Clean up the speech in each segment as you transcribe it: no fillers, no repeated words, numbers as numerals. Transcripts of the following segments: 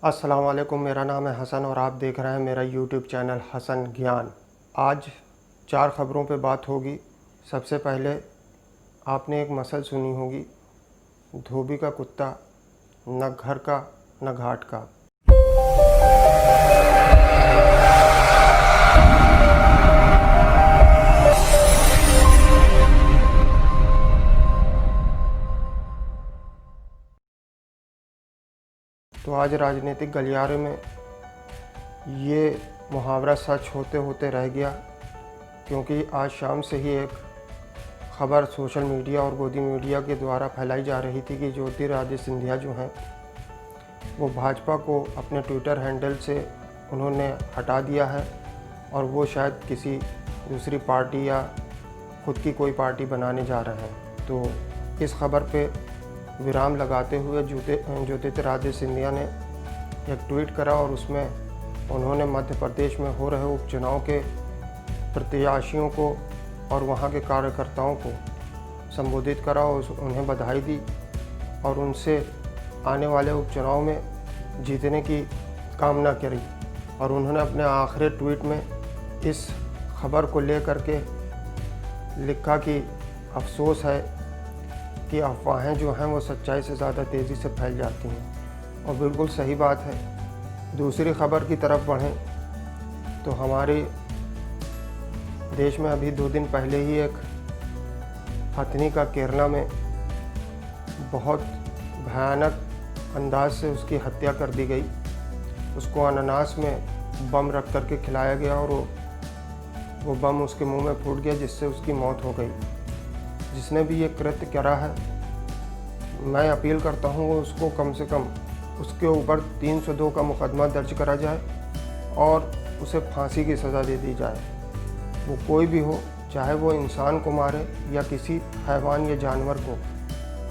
अस्सलाम वालेकुम। मेरा नाम है हसन और आप देख रहे हैं मेरा यूट्यूब चैनल हसन ज्ञान। आज 4 ख़बरों पे बात होगी। सबसे पहले आपने एक मसल सुनी होगी, धोबी का कुत्ता न घर का न घाट का। तो आज राजनीतिक गलियारे में ये मुहावरा सच होते होते रह गया, क्योंकि आज शाम से ही एक ख़बर सोशल मीडिया और गोदी मीडिया के द्वारा फैलाई जा रही थी कि ज्योतिरादित्य सिंधिया जो हैं वो भाजपा को अपने ट्विटर हैंडल से उन्होंने हटा दिया है और वो शायद किसी दूसरी पार्टी या खुद की कोई पार्टी बनाने जा रहे हैं। तो इस खबर पे विराम लगाते हुए ज्योतिरादित्य सिंधिया ने एक ट्वीट करा और उसमें उन्होंने मध्य प्रदेश में हो रहे उपचुनाव के प्रत्याशियों को और वहाँ के कार्यकर्ताओं को संबोधित करा और उन्हें बधाई दी और उनसे आने वाले उपचुनाव में जीतने की कामना करी। और उन्होंने अपने आखिरी ट्वीट में इस खबर को लेकर के लिखा कि अफसोस है कि अफवाहें जो हैं वो सच्चाई से ज़्यादा तेज़ी से फैल जाती हैं, और बिल्कुल सही बात है। दूसरी खबर की तरफ बढ़ें तो हमारे देश में अभी 2 दिन पहले ही एक हथनी का केरला में बहुत भयानक अंदाज से उसकी हत्या कर दी गई। उसको अनानास में बम रख करके खिलाया गया और वो बम उसके मुंह में फूट गया, जिससे उसकी मौत हो गई। जिसने भी ये कृत्य करा है, मैं अपील करता हूँ वो उसको कम से कम उसके ऊपर 302 का मुकदमा दर्ज करा जाए और उसे फांसी की सज़ा दे दी जाए। वो कोई भी हो, चाहे वो इंसान को मारे या किसी हैवान या जानवर को,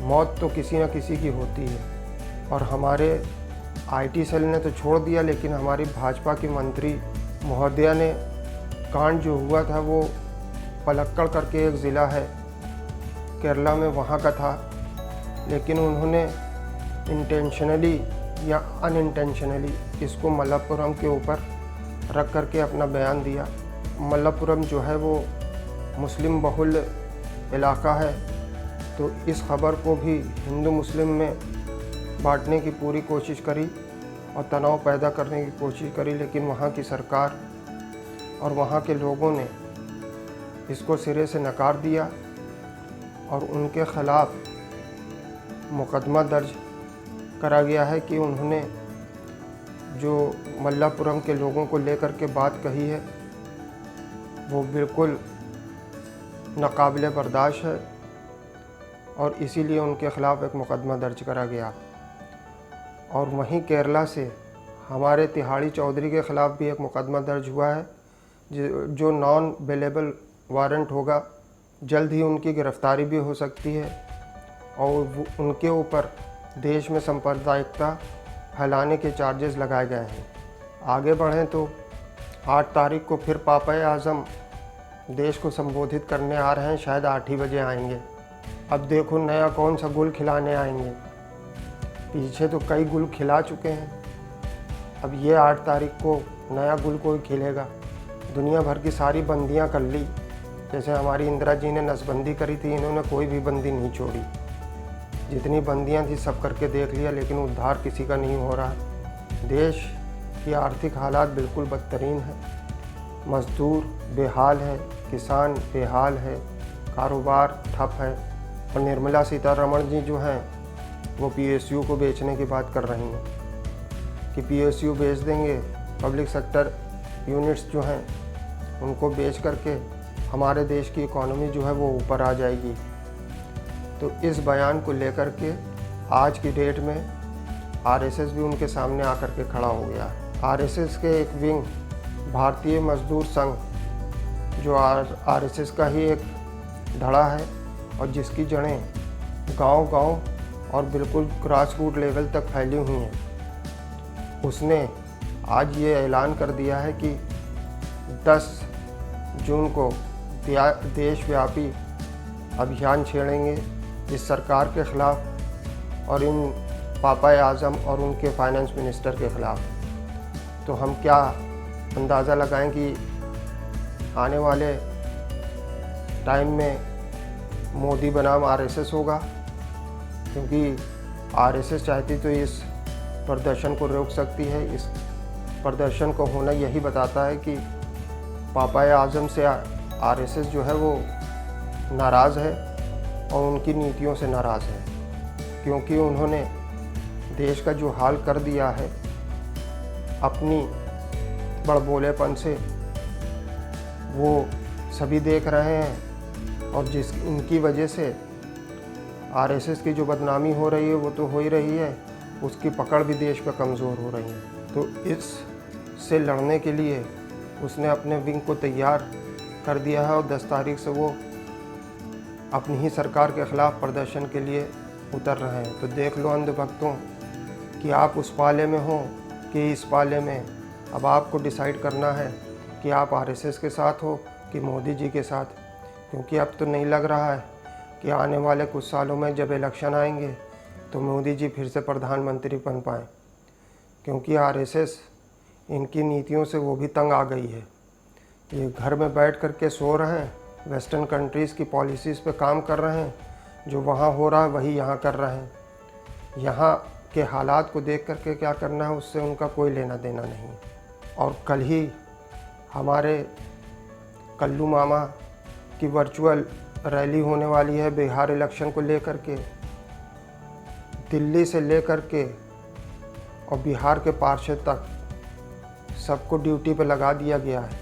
मौत तो किसी न किसी की होती है। और हमारे आईटी सेल ने तो छोड़ दिया, लेकिन हमारी भाजपा की मंत्री महोदया ने कांड जो हुआ था वो पलक्कड़ करके एक ज़िला है केरला में, वहाँ का था, लेकिन उन्होंने इंटेंशनली या अनइंटेंशनली इसको मलप्पुरम के ऊपर रख करके अपना बयान दिया। मलप्पुरम जो है वो मुस्लिम बहुल इलाका है, तो इस खबर को भी हिंदू मुस्लिम में बांटने की पूरी कोशिश करी और तनाव पैदा करने की कोशिश करी, लेकिन वहाँ की सरकार और वहाँ के लोगों ने इसको सिरे से नकार दिया और उनके ख़िलाफ़ मुकदमा दर्ज करा गया है कि उन्होंने जो मल्लापुरम के लोगों को लेकर के बात कही है वो बिल्कुल नाकाबिले बर्दाश्त है, और इसीलिए उनके ख़िलाफ़ एक मुकदमा दर्ज करा गया। और वहीं केरला से हमारे तिहाड़ी चौधरी के ख़िलाफ़ भी एक मुकदमा दर्ज हुआ है, जो नॉन बेलेबल वारंट होगा। जल्द ही उनकी गिरफ़्तारी भी हो सकती है और उनके ऊपर देश में सांप्रदायिकता फैलाने के चार्जेस लगाए गए हैं। आगे बढ़ें तो 8 तारीख को फिर पापा आज़म देश को संबोधित करने आ रहे हैं, शायद 8 ही बजे आएंगे। अब देखो नया कौन सा गुल खिलाने आएंगे, पीछे तो कई गुल खिला चुके हैं, अब ये 8 तारीख को नया गुल कोई खिलेगा। दुनिया भर की सारी बंदियां कर ली, जैसे हमारी इंदिरा जी ने नसबंदी करी थी, इन्होंने कोई भी बंदी नहीं छोड़ी। जितनी बंदियां थी सब करके देख लिया, लेकिन उद्धार किसी का नहीं हो रहा। देश की आर्थिक हालात बिल्कुल बदतरीन है, मज़दूर बेहाल है, किसान बेहाल है, कारोबार ठप है। और निर्मला सीतारमण जी जो हैं वो PSU को बेचने की बात कर रही हैं कि PSU बेच देंगे, पब्लिक सेक्टर यूनिट्स जो हैं उनको बेच करके हमारे देश की इकॉनमी जो है वो ऊपर आ जाएगी। तो इस बयान को लेकर के आज की डेट में RSS भी उनके सामने आकर के खड़ा हो गया है। RSS के एक विंग भारतीय मजदूर संघ, जो RSS का ही एक धड़ा है और जिसकी जड़ें गांव-गांव और बिल्कुल ग्रास रूट लेवल तक फैली हुई हैं, उसने आज ये ऐलान कर दिया है कि 10 जून को देशव्यापी अभियान छेड़ेंगे इस सरकार के ख़िलाफ़ और इन पापा आज़म और उनके फाइनेंस मिनिस्टर के ख़िलाफ़। तो हम क्या अंदाज़ा लगाएं कि आने वाले टाइम में मोदी बनाम आरएसएस होगा, क्योंकि आरएसएस चाहती तो इस प्रदर्शन को रोक सकती है। इस प्रदर्शन को होना यही बताता है कि पापा आज़म से आरएसएस जो है वो नाराज़ है और उनकी नीतियों से नाराज़ है, क्योंकि उन्होंने देश का जो हाल कर दिया है अपनी बड़बोलेपन से, वो सभी देख रहे हैं। और इनकी वजह से आरएसएस की जो बदनामी हो रही है वो तो हो ही रही है, उसकी पकड़ भी देश पे कमज़ोर हो रही है। तो इससे लड़ने के लिए उसने अपने विंग को तैयार कर दिया है और 10 तारीख से वो अपनी ही सरकार के ख़िलाफ़ प्रदर्शन के लिए उतर रहे हैं। तो देख लो अंधभक्तों कि आप उस पाले में हो कि इस पाले में। अब आपको डिसाइड करना है कि आप आरएसएस के साथ हो कि मोदी जी के साथ, क्योंकि अब तो नहीं लग रहा है कि आने वाले कुछ सालों में जब इलेक्शन आएंगे तो मोदी जी फिर से प्रधानमंत्री बन पाएँ, क्योंकि आरएसएस इनकी नीतियों से वो भी तंग आ गई है। ये घर में बैठ कर के सो रहे हैं, वेस्टर्न कंट्रीज़ की पॉलिसीज़ पे काम कर रहे हैं, जो वहाँ हो रहा है वही यहाँ कर रहे हैं। यहाँ के हालात को देख कर के क्या करना है उससे उनका कोई लेना देना नहीं। और कल ही हमारे कल्लू मामा की वर्चुअल रैली होने वाली है बिहार इलेक्शन को लेकर के। दिल्ली से लेकर के और बिहार के पार्षद तक सबको ड्यूटी पे लगा दिया गया है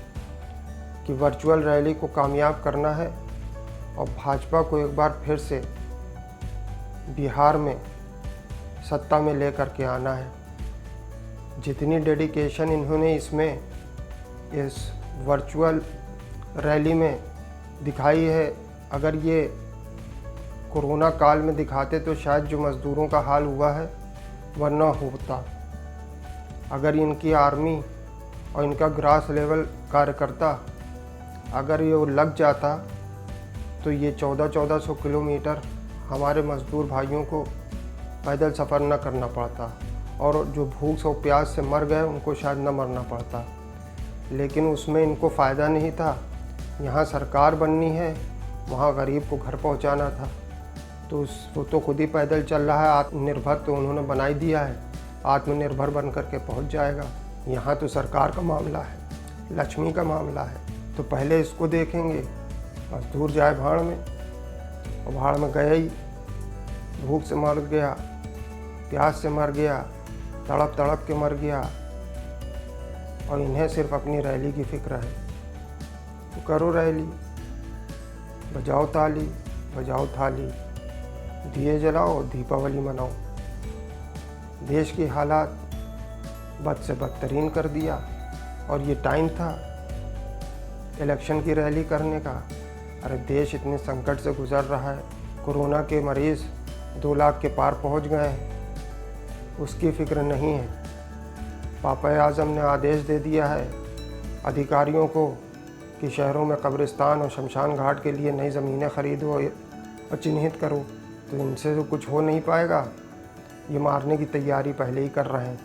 कि वर्चुअल रैली को कामयाब करना है और भाजपा को एक बार फिर से बिहार में सत्ता में लेकर के आना है। जितनी डेडिकेशन इन्होंने इस वर्चुअल रैली में दिखाई है, अगर ये कोरोना काल में दिखाते तो शायद जो मज़दूरों का हाल हुआ है वह न होता। अगर इनकी आर्मी और इनका ग्रास लेवल कार्यकर्ता अगर ये लग जाता तो ये 1400 किलोमीटर हमारे मज़दूर भाइयों को पैदल सफ़र न करना पड़ता, और जो भूख और प्यास से मर गए उनको शायद न मरना पड़ता। लेकिन उसमें इनको फ़ायदा नहीं था। यहाँ सरकार बननी है, वहाँ गरीब को घर पहुँचाना था। तो वो तो खुद ही पैदल चल रहा है, आत्मनिर्भर तो उन्होंने बना ही दिया है, आत्मनिर्भर बन कर के पहुँच जाएगा। यहाँ तो सरकार का मामला है, लक्ष्मी का मामला है। तो पहले इसको देखेंगे। मजदूर जाए भाड़ में, और भाड़ में गया ही, भूख से मर गया, प्यास से मर गया, तड़प तड़प के मर गया, और इन्हें सिर्फ अपनी रैली की फिक्र है। तो करो रैली, बजाओ ताली, बजाओ थाली, दिए जलाओ, दीपावली मनाओ। देश की हालात बद से बदतरीन कर दिया, और ये टाइम था इलेक्शन की रैली करने का। अरे देश इतने संकट से गुजर रहा है, कोरोना के मरीज़ 2 लाख के पार पहुंच गए हैं, उसकी फिक्र नहीं है। पापा आज़म ने आदेश दे दिया है अधिकारियों को कि शहरों में कब्रिस्तान और शमशान घाट के लिए नई ज़मीनें खरीदो और चिन्हित करो। तो इनसे तो कुछ हो नहीं पाएगा, ये मारने की तैयारी पहले ही कर रहे हैं।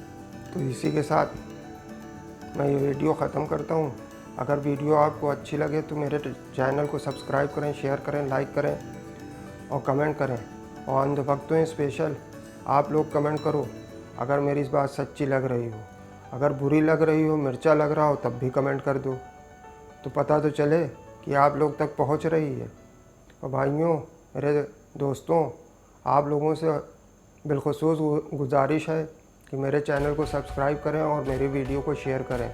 तो इसी के साथ मैं ये वीडियो ख़त्म करता हूँ। अगर वीडियो आपको अच्छी लगे तो मेरे चैनल को सब्सक्राइब करें, शेयर करें, लाइक करें और कमेंट करें। और अंधभक्तों स्पेशल आप लोग कमेंट करो अगर मेरी इस बात सच्ची लग रही हो। अगर बुरी लग रही हो, मिर्चा लग रहा हो, तब भी कमेंट कर दो, तो पता तो चले कि आप लोग तक पहुंच रही है। और भाइयों, मेरे दोस्तों, आप लोगों से बिलखुसूस गुजारिश है कि मेरे चैनल को सब्सक्राइब करें और मेरी वीडियो को शेयर करें।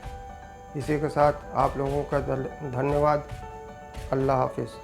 इसी के साथ आप लोगों का धन्यवाद। अल्लाह हाफिज़।